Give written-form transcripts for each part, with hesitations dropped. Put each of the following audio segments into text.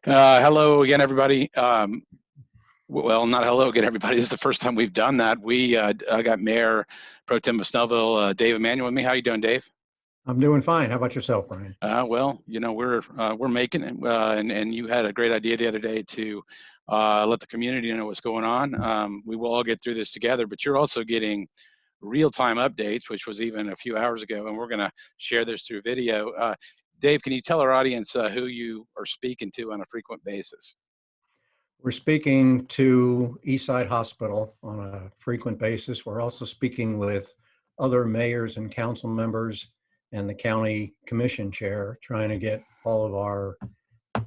Hello again, everybody. Well, not hello again, everybody. This is the first time we've done that. I got Mayor Pro Tem of Snellville, Dave Emmanuel, with me. How you doing, Dave? I'm doing fine. How about yourself, Brian? Well, we're making it, and you had a great idea the other day to let the community know what's going on. We will all get through this together, but you're also getting real-time updates, which was even a few hours ago, and we're going to share this through video. Dave, can you tell our audience who you are speaking to on a frequent basis? We're speaking to Eastside Hospital on a frequent basis. We're also speaking with other mayors and council members and the county commission chair, trying to get all of our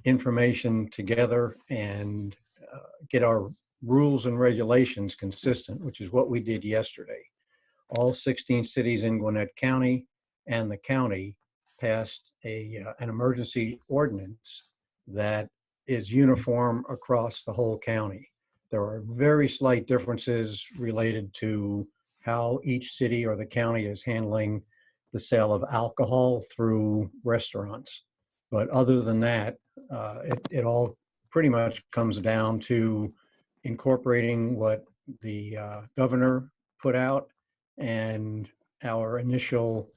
information together and get our rules and regulations consistent, which is what we did yesterday. All 16 cities in Gwinnett County and the county passed an emergency ordinance that is uniform across the whole county. There are very slight differences related to how each city or the county is handling the sale of alcohol through restaurants. But other than that, it all pretty much comes down to incorporating what the governor put out and our initial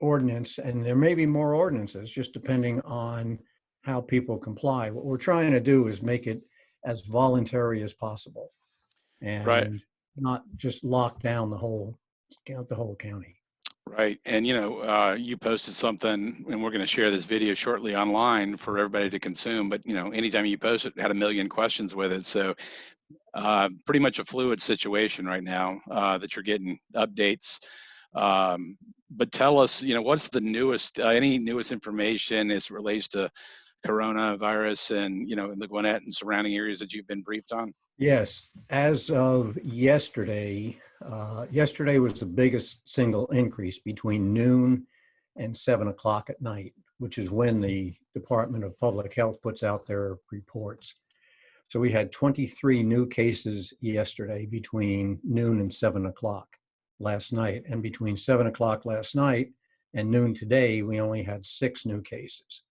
ordinance. And there may be more ordinances, just depending on how people comply. What we're trying to do is make it as voluntary as possible Right. and not just lock down the whole county. Right. And, you posted something, and we're going to share this video shortly online for everybody to consume. But, anytime you post it, had a million questions with it. So pretty much a fluid situation right now that you're getting updates. But tell us, what's the newest, any newest information as it relates to coronavirus and, in the Gwinnett and surrounding areas that you've been briefed on? Yes, as of yesterday, yesterday was the biggest single increase between noon and 7 o'clock at night, which is when the Department of Public Health puts out their reports. So we had 23 new cases yesterday between noon and 7 o'clock last night. And between 7 o'clock last night and noon today, we only had 6 new cases.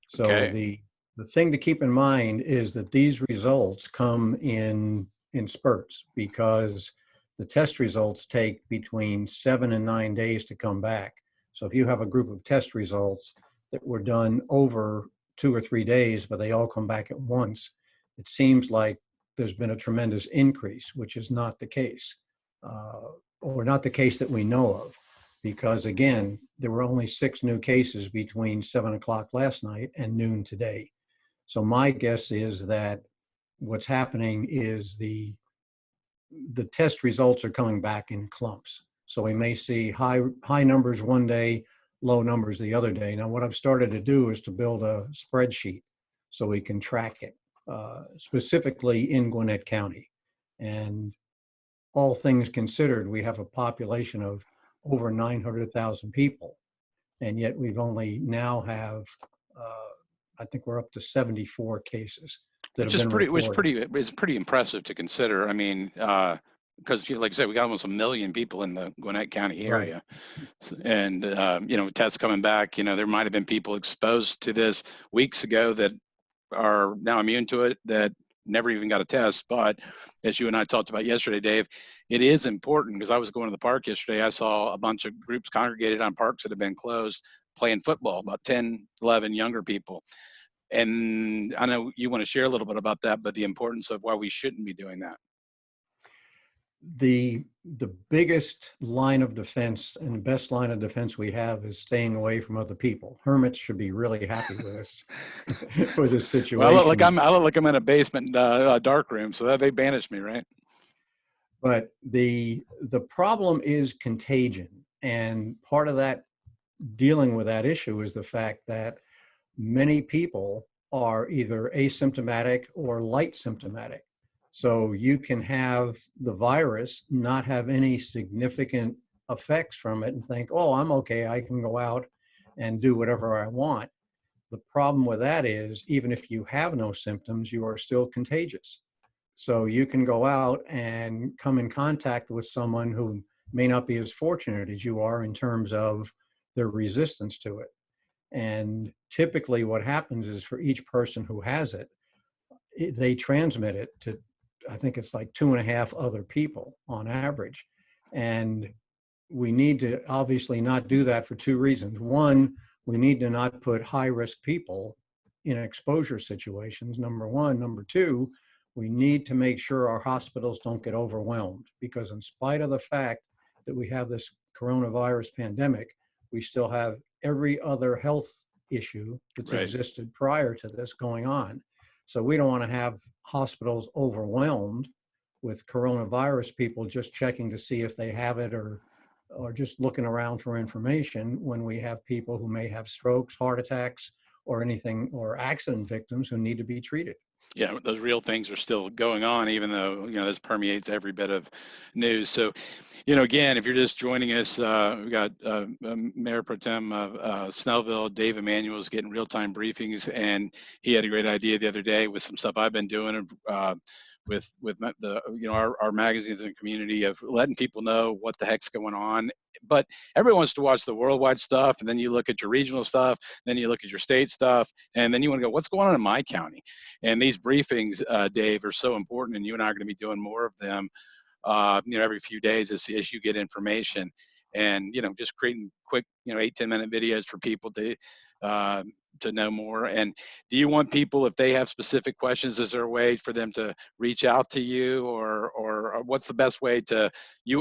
So Okay. the thing to keep in mind is that these results come in spurts, because the test results take between 7 and 9 days to come back. So if you have a group of test results that were done over 2 or 3 days, but they all come back at once, it seems like there's been a tremendous increase, which is not the case, or not the case that we know of. Because again, there were only 6 new cases between 7 o'clock last night and noon today. So my guess is that what's happening is the test results are coming back in clumps. So we may see high numbers one day, low numbers the other day. Now, what I've started to do is to build a spreadsheet so we can track it, specifically in Gwinnett County. And all things considered, we have a population of over 900,000 people, and yet we've only now have, I think we're up to 74 cases that Which have is been reported. pretty impressive to consider. I mean, because like I said, we got almost 1 million people in the Gwinnett County Right. area. And, tests coming back, there might have been people exposed to this weeks ago that are now immune to it that never even got a test. But as you and I talked about yesterday, Dave, it is important, because I was going to the park yesterday. I saw a bunch of groups congregated on parks that have been closed playing football, about 10, 11 younger people. And I know you want to share a little bit about that, but the importance of why we shouldn't be doing that. The biggest line of defense and the best line of defense we have is staying away from other people. Hermits should be really happy with us for this Well, situation. I look like I'm in a basement, dark room, so that they banished me, right? But the problem is contagion, and part of that, dealing with that issue, is the fact that many people are either asymptomatic or light symptomatic. So you can have the virus, not have any significant effects from it, and think, oh, I'm okay, I can go out and do whatever I want. The problem with that is, even if you have no symptoms, you are still contagious. So you can go out and come in contact with someone who may not be as fortunate as you are in terms of their resistance to it. And typically what happens is for each person who has it, they transmit it to, I think it's like 2.5 other people on average. And we need to obviously not do that for two reasons. One, we need to not put high risk people in exposure situations, number one. Number two, we need to make sure our hospitals don't get overwhelmed, because in spite of the fact that we have this coronavirus pandemic, we still have every other health issue that's Right. existed prior to this going on. So we don't want to have hospitals overwhelmed with coronavirus people just checking to see if they have it, or just looking around for information, when we have people who may have strokes, heart attacks, or anything, or accident victims who need to be treated. Yeah, those real things are still going on, even though, this permeates every bit of news. So, again, if you're just joining us, we got Mayor Pro Tem of Snellville, Dave Emmanuel, is getting real-time briefings, and he had a great idea the other day with some stuff I've been doing with our magazines and community, of letting people know what the heck's going on. But everyone wants to watch the worldwide stuff, and then you look at your regional stuff, then you look at your state stuff, and then you want to go, what's going on in my county? And these briefings, Dave, are so important, and you and I are going to be doing more of them, every few days as you get information, and just creating quick, 8-10 minute videos for people to know more. And do you want people, if they have specific questions, is there a way for them to reach out to you, or what's the best way to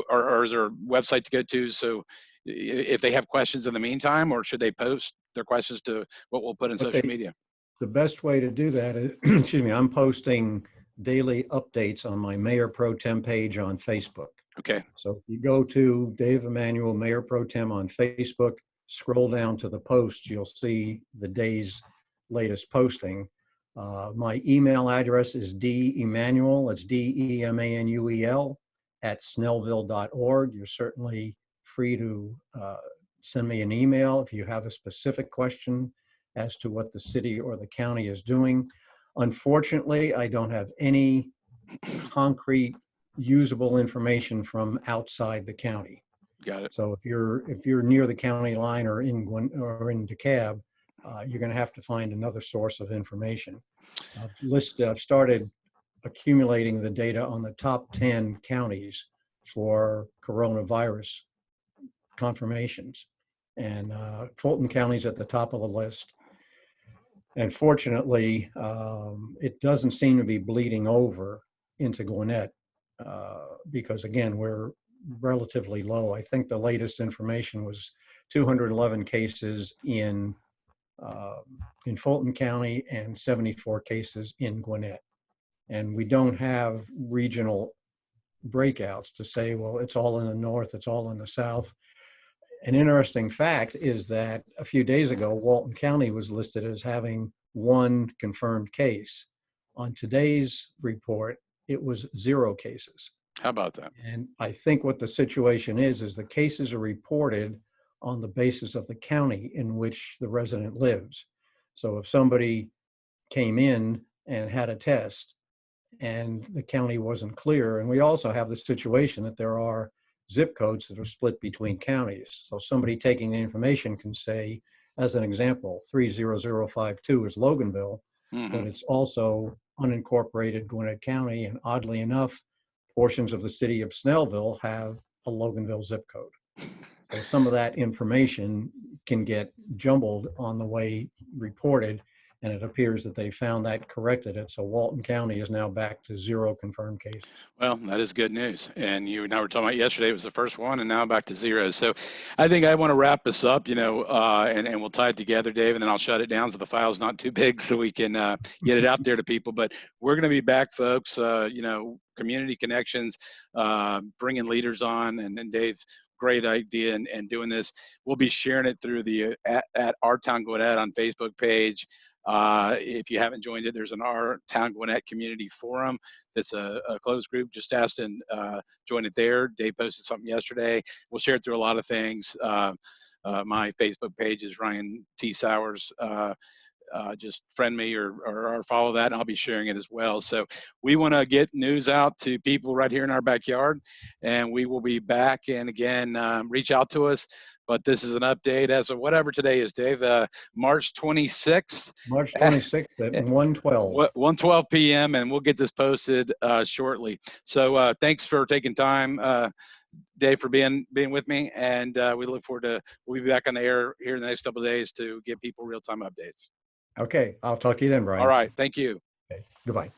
or is there a website to go to? So if they have questions in the meantime, or should they post their questions to what we'll put in social media? The best way to do that is, excuse me, I'm posting daily updates on my Mayor Pro Tem page on Facebook. Okay. So if you go to Dave Emmanuel, Mayor Pro Tem on Facebook, scroll down to the posts, you'll see the day's latest posting. My email address is demmanuel, that's DEMANUEL, at snellville.org. You're certainly free to send me an email if you have a specific question as to what the city or the county is doing. Unfortunately, I don't have any concrete usable information from outside the county. Got it. So if you're near the county line or in DeKalb, you're going to have to find another source of information. I've started accumulating the data on the top 10 counties for coronavirus confirmations, and Fulton County's at the top of the list. And fortunately, it doesn't seem to be bleeding over into Gwinnett, because again, we're relatively low. I think the latest information was 211 cases in Fulton County and 74 cases in Gwinnett. And we don't have regional breakouts to say, well, it's all in the north, it's all in the south. An interesting fact is that a few days ago, Walton County was listed as having one confirmed case. On today's report, it was 0 cases. How about that? And I think what the situation is the cases are reported on the basis of the county in which the resident lives. So if somebody came in and had a test and the county wasn't clear, and we also have the situation that there are zip codes that are split between counties. So somebody taking the information can say, as an example, 30052 is Loganville, but it's also unincorporated Gwinnett County, and oddly enough, portions of the city of Snellville have a Loganville zip code. So some of that information can get jumbled on the way reported, and it appears that they found that, corrected it. So Walton County is now back to 0 confirmed cases. Well, that is good news. And you and I were talking about yesterday, it was the first one, and now back to 0. So I think I want to wrap this up, and we'll tie it together, Dave, and then I'll shut it down so the file's not too big so we can get it out there to people. But we're going to be back, folks, community connections, bringing leaders on, and Dave, great idea, and doing this. We'll be sharing it through the at Our Town Gwinnett on Facebook page. If you haven't joined it, there's an Our Town Gwinnett Community Forum. That's a closed group. Just ask and join it there. Dave posted something yesterday. We'll share it through a lot of things. My Facebook page is Ryan T. Sauers. Just friend me or follow that, and I'll be sharing it as well. So we want to get news out to people right here in our backyard, and we will be back. And again, reach out to us. but this is an update as of whatever today is, Dave, March 26th. March 26th at 1:12. 1:12 p.m. and we'll get this posted shortly. So thanks for taking time, Dave, for being with me, and we look forward to, we'll be back on the air here in the next couple of days to give people real-time updates. Okay, I'll talk to you then, Brian. All right, thank you. Okay, goodbye.